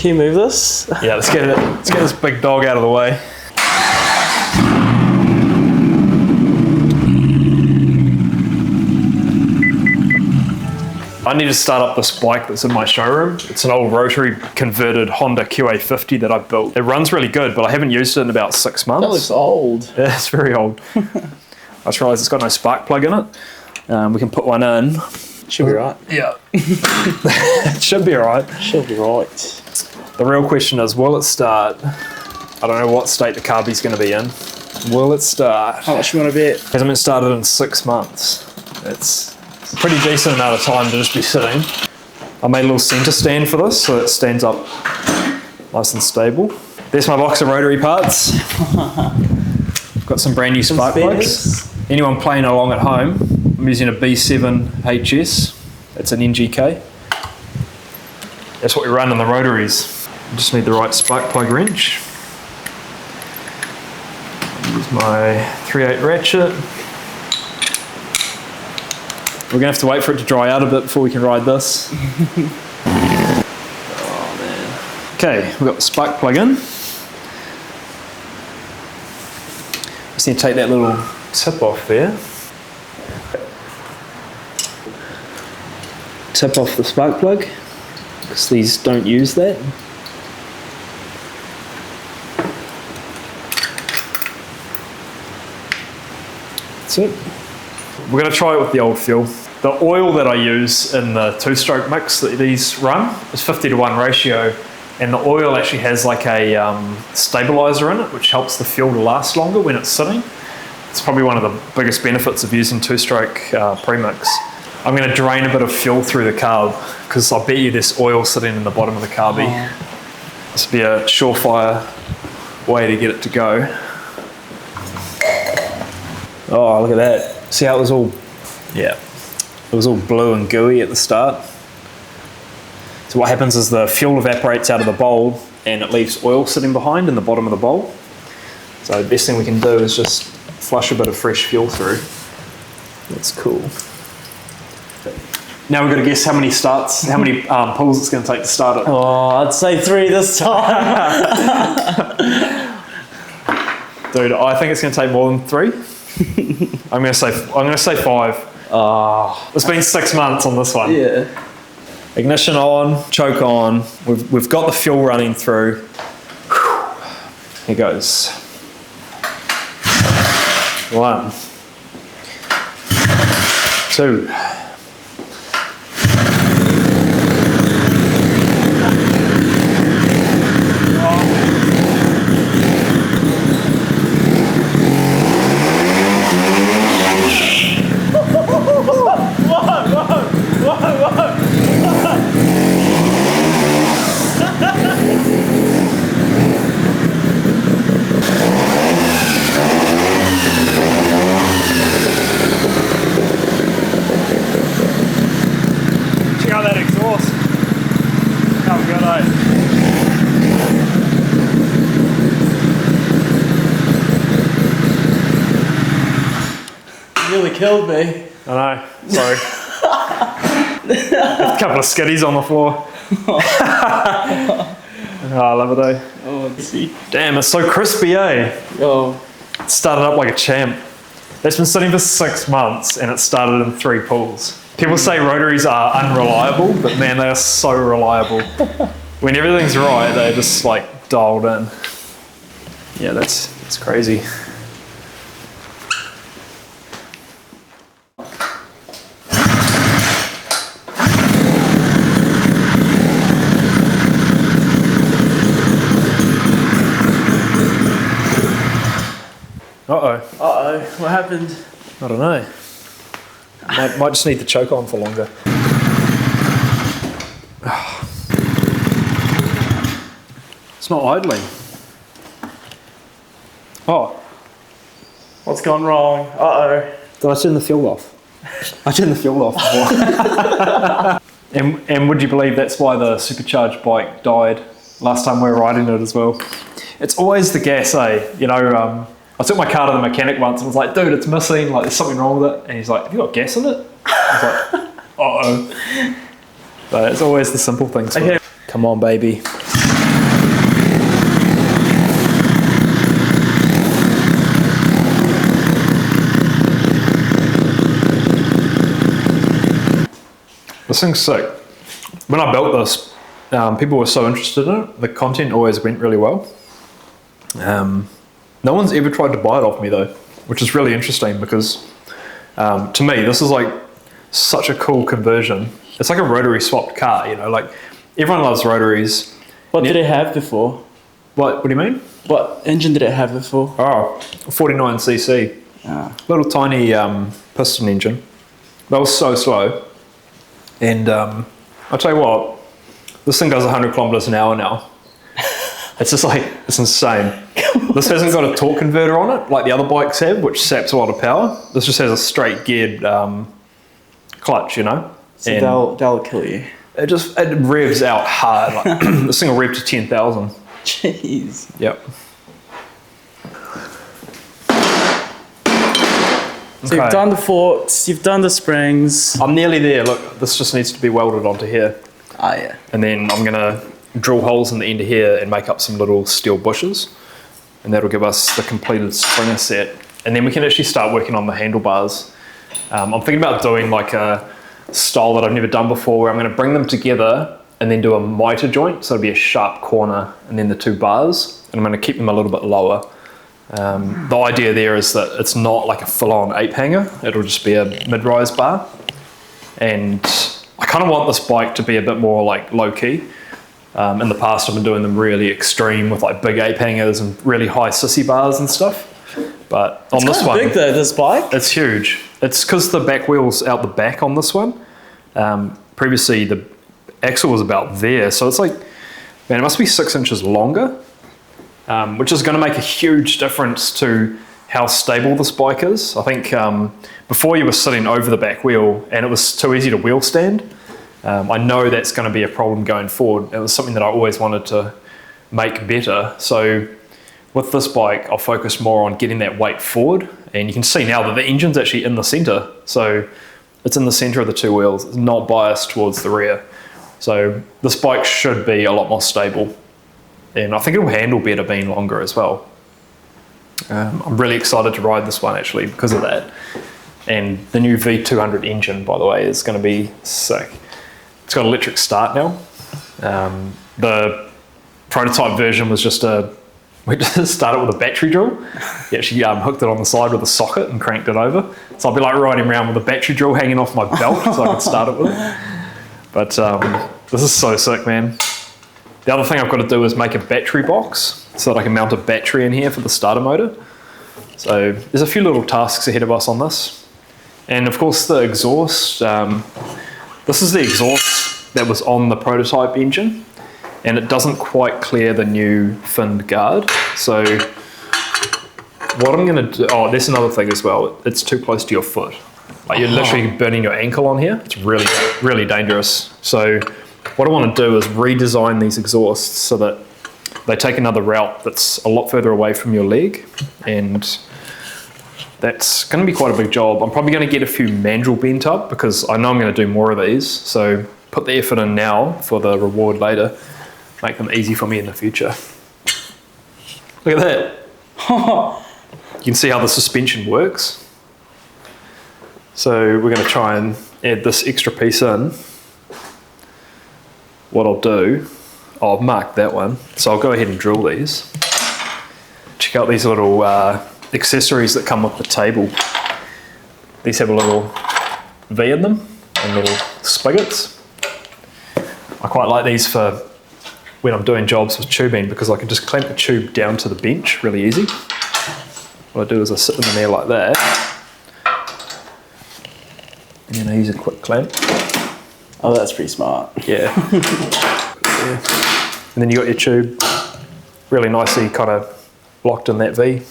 Can you move this? Yeah, let's get this big dog out of the way. I need to start up this bike that's in my showroom. It's an old Rotary converted Honda QA50 that I built. It runs really good, but I haven't used it in about 6 months. That looks old. Yeah, it's very old. I just realised it's got no spark plug in it. We can put one in. Should be right. Yeah. It should be alright. Should be right. The real question is, will it start? I don't know what state the carby's going to be in. Will it start? How much you want to bet? Hasn't been started in 6 months. It's a pretty decent amount of time to just be sitting. I made a little centre stand for this so it stands up nice and stable. There's my box of Rotary parts. Got some brand new spark plugs. Anyone playing along at home, I'm using a B7HS. It's an NGK. That's what we run in the Rotaries. I just need the right spark plug wrench. Use my 3/8 ratchet. We're gonna have to wait for it to dry out a bit before we can ride this. Oh man. Okay, we've got the spark plug in. Just need to take that little tip off there. Tip off the spark plug, because these don't use that. That's it. We're going to try it with the old fuel. The oil that I use in the two-stroke mix that these run is 50:1 ratio, and the oil actually has like a stabilizer in it, which helps the fuel to last longer when it's sitting. It's probably one of the biggest benefits of using two-stroke premix. I'm going to drain a bit of fuel through the carb, because I bet you there's oil sitting in the bottom of the carby. This would be a surefire way to get it to go. Oh, look at that. See how it was all, yeah, it was all blue and gooey at the start. So what happens is the fuel evaporates out of the bowl and it leaves oil sitting behind in the bottom of the bowl. So the best thing we can do is just flush a bit of fresh fuel through. That's cool. Now we've got to guess how many starts, how many pulls it's going to take to start it. Oh, I'd say 3 this time. Dude, I think it's going to take more than 3. I'm going to say 5. Oh, it's been 6 months on this one. Yeah. Ignition on, choke on. We've got the fuel running through. Here goes. 1, 2. Check out that exhaust. How good, eh? You nearly killed me. I know, sorry. A couple of skitties on the floor. Oh, I love it, eh? Oh, let's see. Damn, it's so crispy, eh? Oh. It started up like a champ. It's been sitting for 6 months and it started in 3 pulls. People say Rotaries are unreliable, but man, they are so reliable. When everything's right, they're just like dialed in. Yeah, that's crazy. Uh-oh. Uh-oh, what happened? I don't know. Might just need to choke on for longer. It's not idling. Oh. What's gone wrong? Uh-oh. Did I turn the fuel off? I turned the fuel off before. and would you believe that's why the supercharged bike died last time we were riding it as well? It's always the gas, eh? You know, I took my car to the mechanic once and was like, dude, it's missing, like there's something wrong with it. And he's like, have you got gas in it? I was like, uh-oh. So it's always the simple things. Okay. Come on, baby. This thing's sick. When I built this, people were so interested in it. The content always went really well. No one's ever tried to buy it off me though, which is really interesting because to me, this is like such a cool conversion. It's like a rotary swapped car, you know, like everyone loves rotaries. What did it have before? What do you mean? What engine did it have before? Oh, 49cc. Little tiny piston engine. That was so slow. And I'll tell you what, this thing does 100 kilometers an hour now. It's just like, it's insane. This hasn't got a torque converter on it like the other bikes have, which saps a lot of power. This just has a straight geared clutch, you know. So that'll kill you. It revs out hard. Like, this thing will rev to 10,000. Jeez. Yep. So you've done the forks, you've done the springs. I'm nearly there. Look, this just needs to be welded onto here. Ah, yeah. And then I'm going to drill holes in the end of here and make up some little steel bushes. And that'll give us the completed springer set. And then we can actually start working on the handlebars. I'm thinking about doing like a style that I've never done before where I'm going to bring them together and then do a miter joint. So it'll be a sharp corner and then the two bars. And I'm going to keep them a little bit lower. The idea there is that it's not like a full-on ape hanger. It'll just be a mid-rise bar. And I kind of want this bike to be a bit more like low-key. In the past, I've been doing them really extreme with like big ape hangers and really high sissy bars and stuff. But on this one, big though, this bike. it's huge. It's because the back wheel's out the back on this one. Previously, the axle was about there. So it's like, man, it must be 6 inches longer. Which is going to make a huge difference to how stable this bike is. I think before you were sitting over the back wheel and it was too easy to wheel stand. I know that's going to be a problem going forward. It was something that I always wanted to make better. So with this bike, I'll focus more on getting that weight forward. And you can see now that the engine's actually in the center. So it's in the center of the two wheels. It's not biased towards the rear. So this bike should be a lot more stable. And I think it'll handle better being longer as well. I'm really excited to ride this one actually because of that. And the new V200 engine, by the way, is going to be sick. It's got electric start now. The prototype version was just we just started with a battery drill. You actually hooked it on the side with a socket and cranked it over. So I'll be like riding around with a battery drill hanging off my belt so I can start it with it. But this is so sick, man. The other thing I've got to do is make a battery box so that I can mount a battery in here for the starter motor. So there's a few little tasks ahead of us on this. And of course the exhaust, this is the exhaust that was on the prototype engine and it doesn't quite clear the new finned guard. So what I'm going to do, oh, there's another thing as well. It's too close to your foot. Like you're literally burning your ankle on here. It's really, really dangerous. So what I want to do is redesign these exhausts so that they take another route that's a lot further away from your leg, and that's going to be quite a big job. I'm probably going to get a few mandrel bent up because I know I'm going to do more of these, so put the effort in now for the reward later, make them easy for me in the future. Look at that. You can see how the suspension works. So we're going to try and add this extra piece in. What I'll do, I've marked that one, so I'll go ahead and drill these. Check out these little accessories that come with the table. These have a little V in them and little spigots. I quite like these for when I'm doing jobs with tubing because I can just clamp the tube down to the bench really easy. What I do is I sit them in there like that, and then I use a quick clamp. Oh, that's pretty smart. Yeah. And then you got your tube really nicely kind of locked in that V.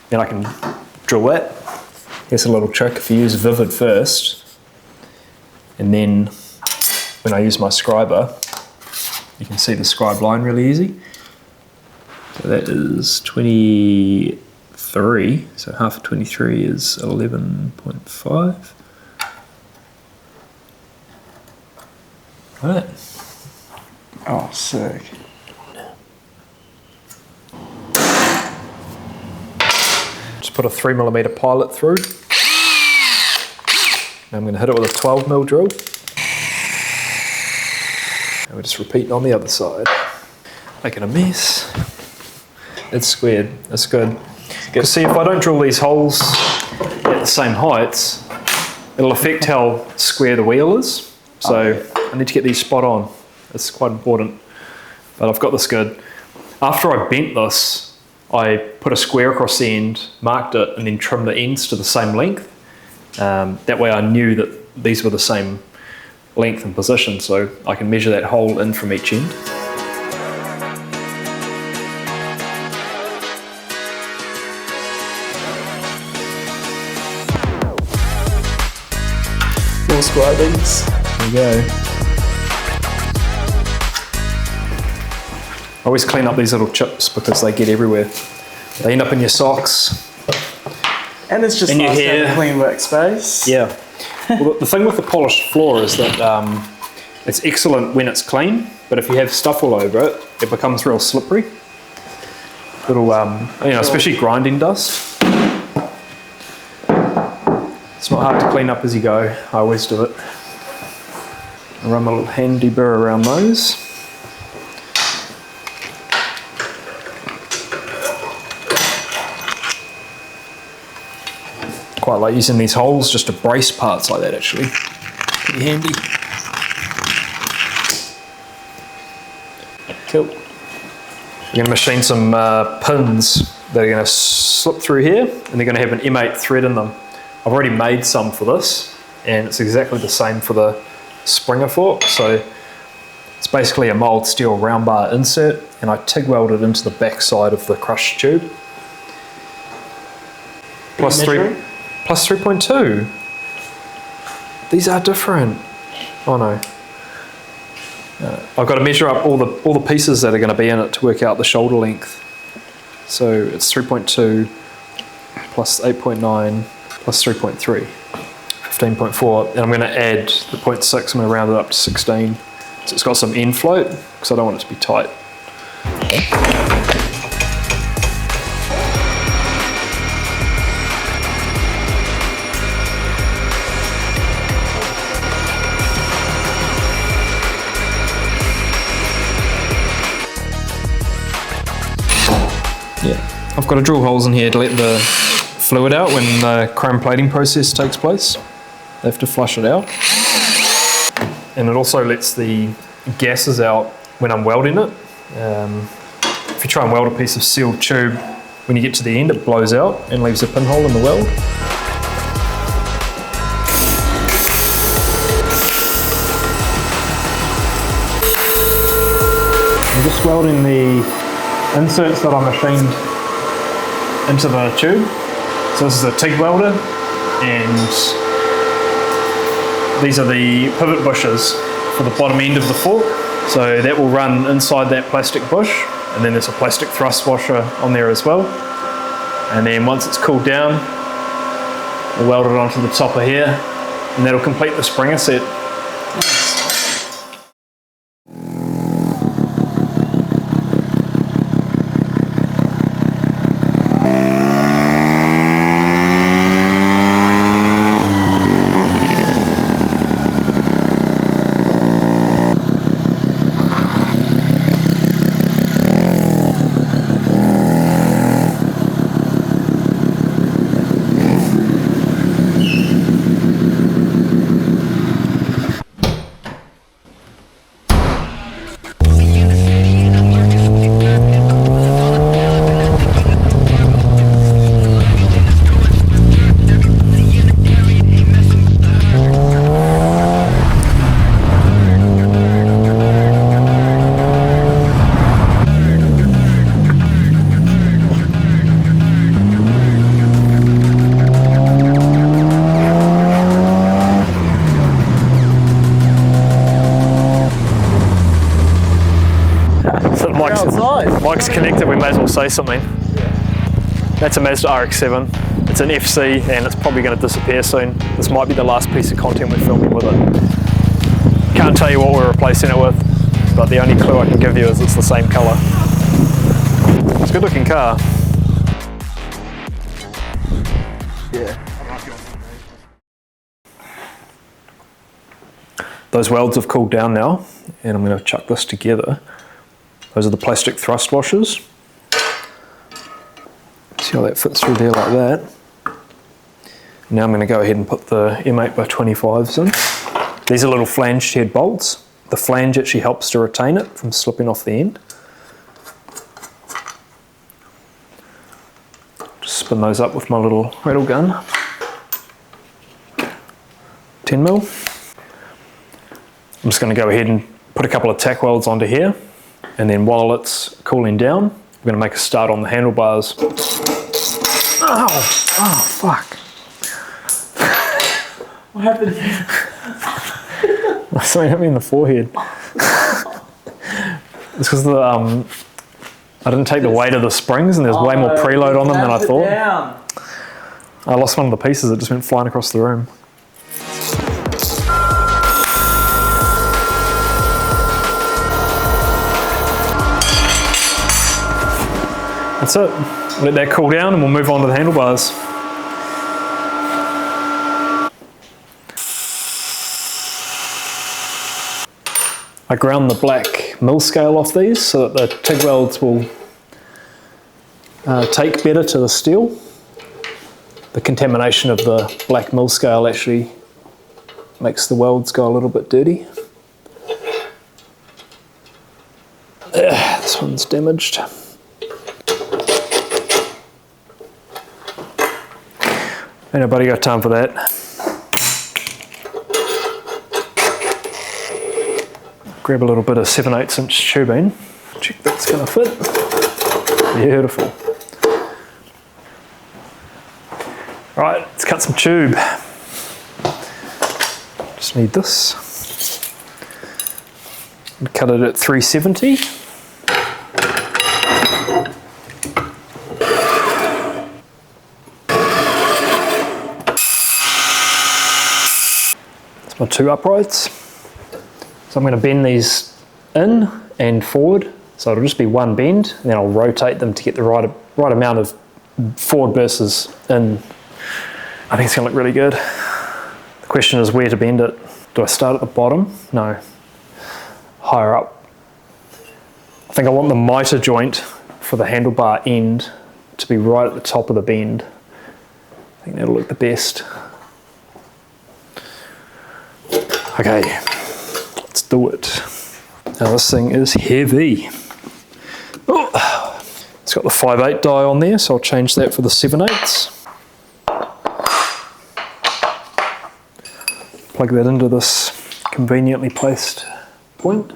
Then I can drill that. Here's a little trick. If you use Vivid first, and then when I use my scriber, you can see the scribe line really easy. So that is 23. So half of 23 is 11.5. Right. Oh, sick. Just put a 3mm pilot through. Now I'm going to hit it with a 12mm drill. we're just repeating on the other side. Making a mess. It's squared, it's good. Because see, if I don't drill these holes at the same heights, it'll affect how square the wheel is. So I need to get these spot on. It's quite important. But I've got this good. After I bent this, I put a square across the end, marked it, and then trimmed the ends to the same length. That way I knew that these were the same length and position, so I can measure that hole in from each end. More squirtings. There you go. I always clean up these little chips because they get everywhere. They end up in your socks. And it's just in your nice to hair. have a clean workspace. Yeah. Well, the thing with the polished floor is that it's excellent when it's clean, but if you have stuff all over it, it becomes real slippery. Little, you know, especially grinding dust. It's not hard to clean up as you go. I always do it. I run my little handy burr around those. Quite like using these holes just to brace parts like that, actually. Pretty handy. Cool. We're going to machine some pins that are going to slip through here, and they're going to have an M8 thread in them. I've already made some for this, and it's exactly the same for the Springer fork. So it's basically a mild steel round bar insert, and I TIG welded into the back side of the crush tube. Plus 3.2. These are different. Oh no. I've got to measure up all the pieces that are going to be in it to work out the shoulder length. So it's 3.2 plus 8.9 plus 3.3, 15.4, and I'm going to add the 0.6. I'm going to round it up to 16. So it's got some end float because I don't want it to be tight. Yeah, I've got to drill holes in here to let the fluid out when the chrome plating process takes place. They have to flush it out. And it also lets the gases out when I'm welding it. If you try and weld a piece of sealed tube, when you get to the end it blows out and leaves a pinhole in the weld. I'm just welding the inserts that I machined into the tube. So this is a TIG welder, and these are the pivot bushes for the bottom end of the fork. So that will run inside that plastic bush, and then there's a plastic thrust washer on there as well. And then once it's cooled down, we'll weld it onto the top of here, and that'll complete the Springer set. Mike's connected, we may as well say something. That's a Mazda RX7. It's an FC and it's probably going to disappear soon. This might be the last piece of content we're filming with it. Can't tell you what we're replacing it with, but the only clue I can give you is it's the same colour. It's a good looking car. Yeah. Those welds have cooled down now, and I'm going to chuck this together. Those are the plastic thrust washers. See how that fits through there like that. Now I'm going to go ahead and put the M8x25s in. These are little flanged head bolts. The flange actually helps to retain it from slipping off the end. Just spin those up with my little rattle gun. 10mm. I'm just going to go ahead and put a couple of tack welds onto here, and then while it's cooling down, I'm going to make a start on the handlebars. Oh, oh fuck. What happened? Something hit me in the forehead. It's because I didn't take the weight of the springs, and there's way more preload on them than I thought. I lost one of the pieces, it just went flying across the room. That's it. Let that cool down and we'll move on to the handlebars. I ground the black mill scale off these so that the TIG welds will take better to the steel. The contamination of the black mill scale actually makes the welds go a little bit dirty. This one's damaged. Ain't nobody got time for that. Grab a little bit of 7/8 inch tubing. Check that's gonna fit. Beautiful. Right, let's cut some tube. Just need this. Cut it at 370. My two uprights. So I'm going to bend these in and forward. So it'll just be one bend, and then I'll rotate them to get the right amount of forward versus in. I think it's going to look really good. The question is where to bend it. Do I start at the bottom? No. Higher up. I think I want the mitre joint for the handlebar end to be right at the top of the bend. I think that'll look the best. Okay, let's do it. Now this thing is heavy. Oh, it's got the 5/8 die on there, so I'll change that for the 7/8. Plug that into this conveniently placed point.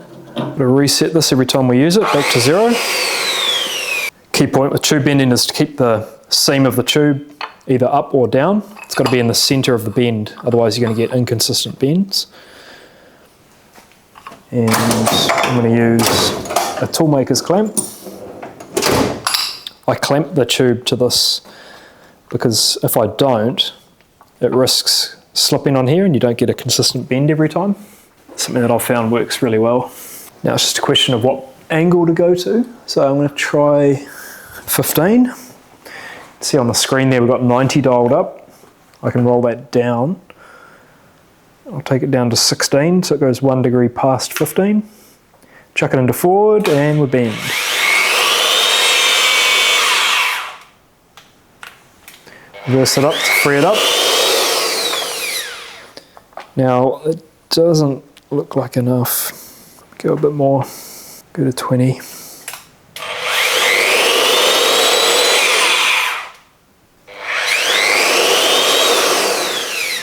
We'll reset this every time we use it, back to 0. Key point with tube bending is to keep the seam of the tube either up or down. It's got to be in the center of the bend, otherwise you're going to get inconsistent bends. And I'm going to use a toolmaker's clamp. I clamp the tube to this because if I don't, it risks slipping on here and you don't get a consistent bend every time. Something that I've found works really well. Now it's just a question of what angle to go to. So I'm going to try 15. See on the screen there we've got 90 dialed up. I can roll that down. I'll take it down to 16 so it goes 1 degree past 15. Chuck it into forward and we bend. Reverse it up to free it up. Now it doesn't look like enough. Go a bit more. Go to 20.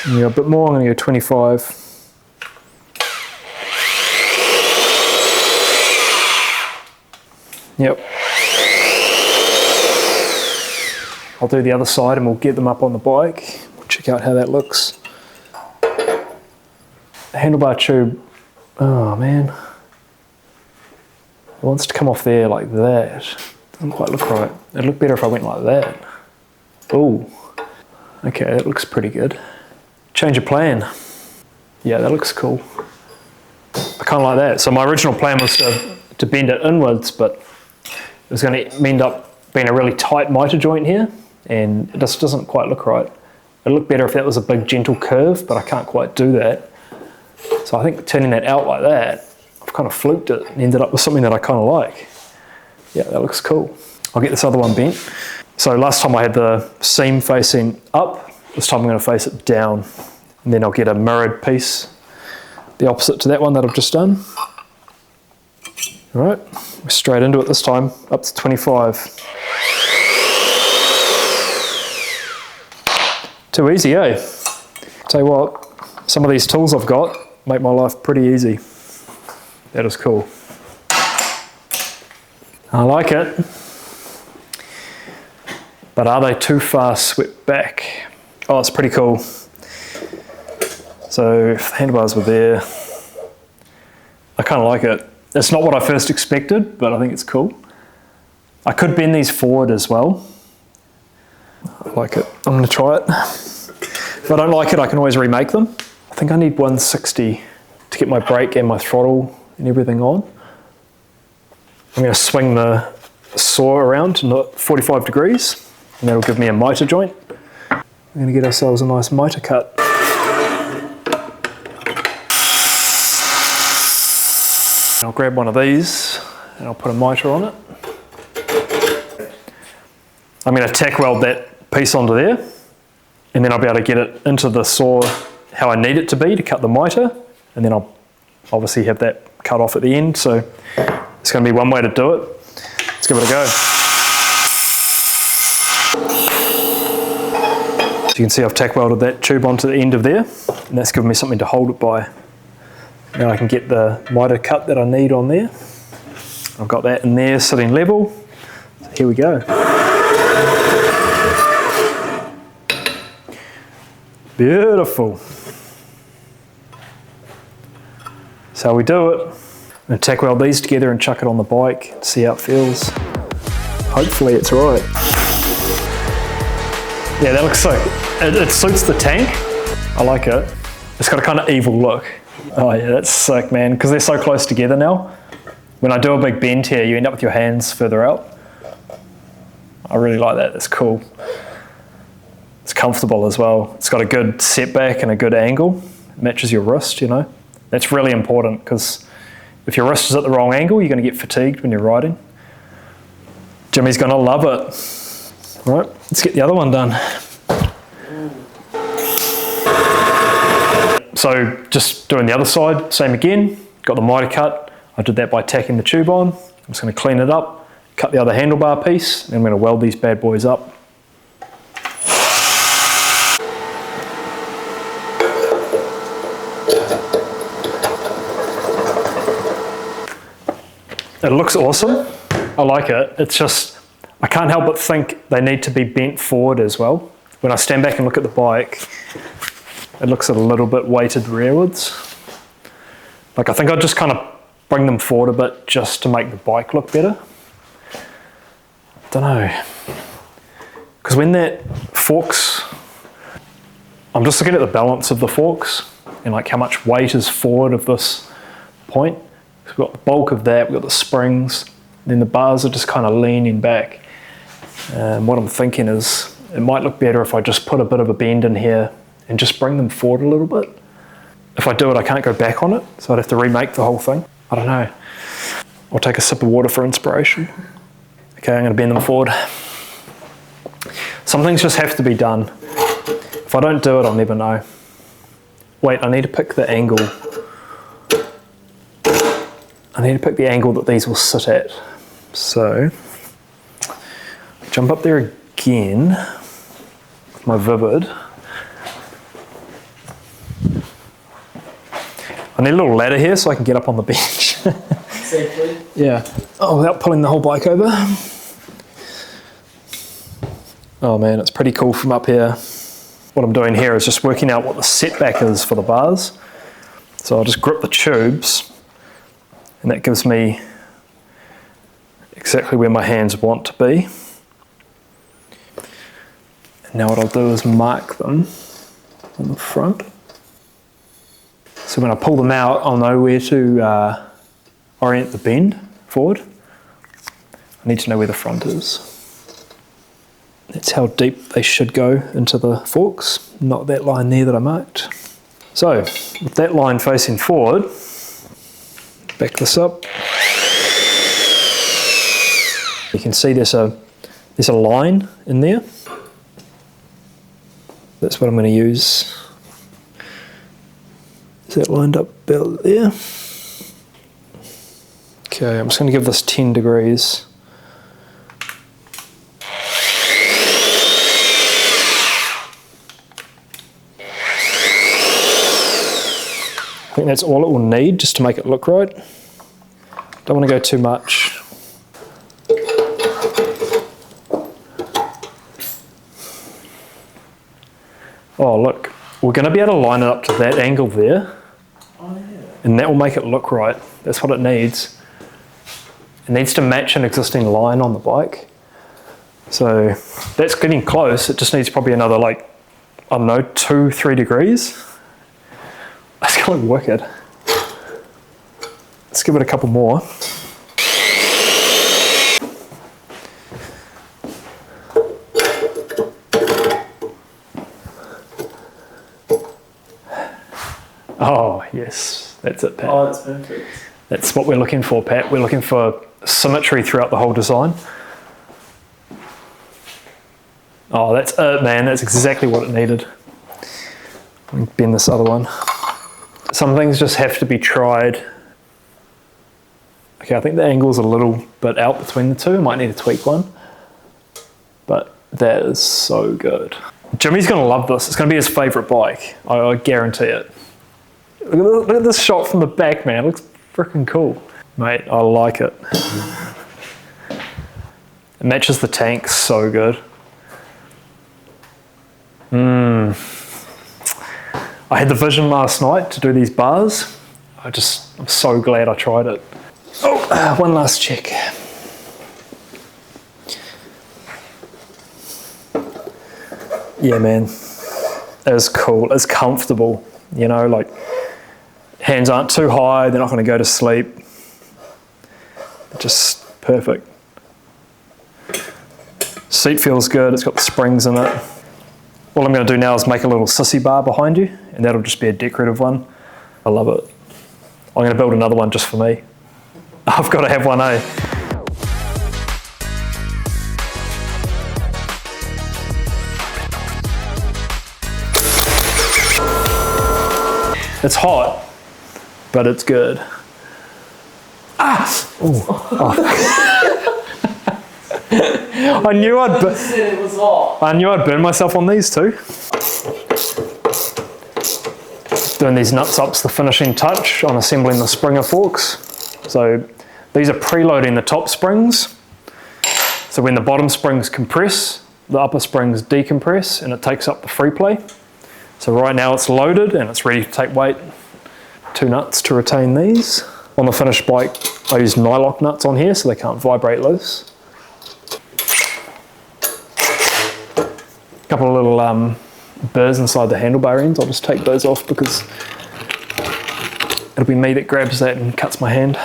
Yeah, a bit more, I'm going to go 25. Yep. I'll do the other side and we'll get them up on the bike. We'll check out how that looks. The handlebar tube, oh man. It wants to come off there like that. Doesn't quite look right. It'd look better if I went like that. Ooh. Okay, that looks pretty good. Change of plan. Yeah, that looks cool. I kind of like that. So my original plan was to bend it inwards, but it was going to end up being a really tight mitre joint here, and it just doesn't quite look right. It'd look better if that was a big gentle curve, but I can't quite do that. So I think turning that out like that, I've kind of fluked it and ended up with something that I kind of like. Yeah, that looks cool. I'll get this other one bent. So last time I had the seam facing up, this time I'm going to face it down. And then I'll get a mirrored piece, the opposite to that one that I've just done. All right, we're straight into it this time, up to 25. Too easy, eh? Tell you what, some of these tools I've got make my life pretty easy. That is cool. I like it. But are they too far swept back? Oh, it's pretty cool. So if the handlebars were there, I kind of like it. It's not what I first expected, but I think it's cool. I could bend these forward as well. I like it. I'm going to try it. If I don't like it, I can always remake them. I think I need 160 to get my brake and my throttle and everything on. I'm going to swing the saw around to 45 degrees, and that'll give me a mitre joint. We're going to get ourselves a nice mitre cut. I'll grab one of these and I'll put a mitre on it. I'm going to tack weld that piece onto there, and then I'll be able to get it into the saw how I need it to be to cut the mitre, and then I'll obviously have that cut off at the end. So it's going to be one way to do it. Let's give it a go. As you can see, I've tack welded that tube onto the end of there, and that's given me something to hold it by. Now I can get the mitre cut that I need on there. I've got that in there sitting level. So here we go. Beautiful. That's how we do it. I'm going to tack weld these together and chuck it on the bike, see how it feels. Hopefully it's right. Yeah, that looks so, it suits the tank. I like it. It's got a kind of evil look. Oh yeah, that's sick, man, because they're so close together now. When I do a big bend here, you end up with your hands further out. I really like that, it's cool. It's comfortable as well. It's got a good setback and a good angle. It matches your wrist, you know. That's really important, because if your wrist is at the wrong angle, you're going to get fatigued when you're riding. Jimmy's going to love it. All right, let's get the other one done. So just doing the other side, same again, got the mitre cut. I did that by tacking the tube on. I'm just going to clean it up, cut the other handlebar piece, and I'm going to weld these bad boys up. It looks awesome. I like it. It's just, I can't help but think they need to be bent forward as well. When I stand back and look at the bike, it looks a little bit weighted rearwards. Like, I think I'll just kind of bring them forward a bit just to make the bike look better. I don't know. Because when that forks, I'm just looking at the balance of the forks and like how much weight is forward of this point. So we've got the bulk of that, we've got the springs, then the bars are just kind of leaning back. And what I'm thinking is, it might look better if I just put a bit of a bend in here and just bring them forward a little bit. If I do it, I can't go back on it, so I'd have to remake the whole thing. I don't know. I'll take a sip of water for inspiration. Okay, I'm going to bend them forward. Some things just have to be done. If I don't do it, I'll never know. Wait, I need to pick the angle. I need to pick the angle that these will sit at. So, jump up there again with my Vivid. I need a little ladder here so I can get up on the bench. Safely? Yeah. Oh, without pulling the whole bike over. Oh man, it's pretty cool from up here. What I'm doing here is just working out what the setback is for the bars. So I'll just grip the tubes, and that gives me exactly where my hands want to be. And now what I'll do is mark them on the front. So when I pull them out, I'll know where to orient the bend forward. I need to know where the front is. That's how deep they should go into the forks, not that line there that I marked. So with that line facing forward, back this up. You can see there's a line in there. That's what I'm going to use. Is that lined up about there? Okay, I'm just going to give this 10 degrees. I think that's all it will need just to make it look right. Don't want to go too much. Oh look, we're going to be able to line it up to that angle there. Oh, yeah. And that will make it look right. That's what it needs. It needs to match an existing line on the bike. So that's getting close. It just needs probably another, like, I don't know, 2-3 degrees. That's going to look wicked. Let's give it a couple more. Oh, yes, that's it, Pat. Oh, that's perfect. That's what we're looking for, Pat. We're looking for symmetry throughout the whole design. Oh, that's it, man. That's exactly what it needed. Let me bend this other one. Some things just have to be tried. Okay, I think the angle's a little bit out between the two. I might need to tweak one. But that is so good. Jimmy's going to love this. It's going to be his favourite bike. I guarantee it. Look at this shot from the back, man. It looks freaking cool. Mate, I like it. It matches the tank so good. I had the vision last night to do these bars. I'm so glad I tried it. Oh, one last check. Yeah, man. It was cool. It's comfortable. You know, like, hands aren't too high. They're not going to go to sleep. Just perfect. Seat feels good. It's got the springs in it. All I'm going to do now is make a little sissy bar behind you, and that'll just be a decorative one. I love it. I'm going to build another one just for me. I've got to have one, eh? It's hot, but it's good. Ah! Ooh. Oh. I knew I'd burn myself on these too. Doing these nuts up's the finishing touch on assembling the springer forks. So these are preloading the top springs. So when the bottom springs compress, the upper springs decompress and it takes up the free play. So right now it's loaded and it's ready to take weight. 2 nuts to retain these. On the finished bike, I use nylock nuts on here so they can't vibrate loose. A couple of little burrs inside the handlebar ends. I'll just take those off because it'll be me that grabs that and cuts my hand.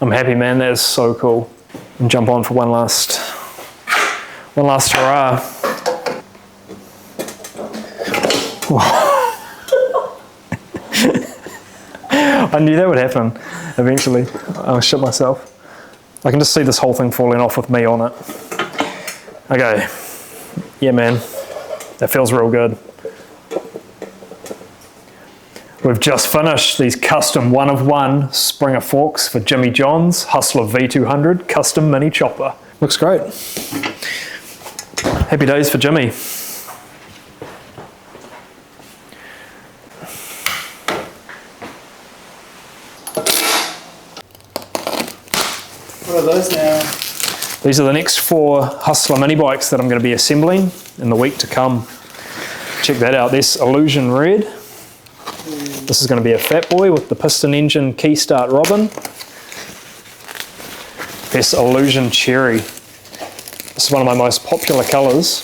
I'm happy, man. That is so cool. And jump on for one last hurrah. I knew that would happen eventually. I'll shit myself. I can just see this whole thing falling off with me on it. Okay. Yeah, man. That feels real good. We've just finished these custom 1-of-1 Springer forks for Jimmy John's Hustler V200 custom mini chopper. Looks great. Happy days for Jimmy. What are those now? These are the next 4 Hustler mini bikes that I'm going to be assembling in the week to come. Check that out. This Illusion Red. This is going to be a Fat Boy with the piston engine key start robin. This Illusion Cherry. This is one of my most popular colours.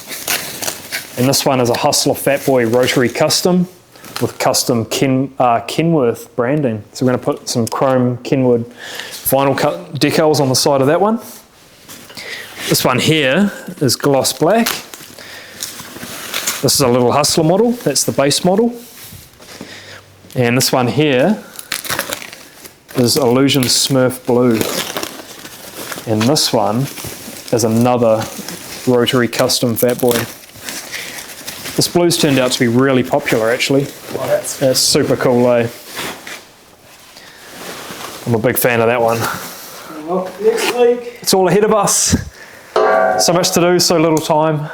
And this one is a Hustler Fat Boy Rotary Custom with custom Kenworth branding. So we're going to put some chrome Kenwood vinyl cut decals on the side of that one. This one here is gloss black. This is a little Hustler model, that's the base model. And this one here is Illusion Smurf Blue. And this one is another Rotary custom Fat Boy. This blue's turned out to be really popular actually. Well, That's super cool, eh? I'm a big fan of that one. well, next week. It's all ahead of us. So much to do, so little time.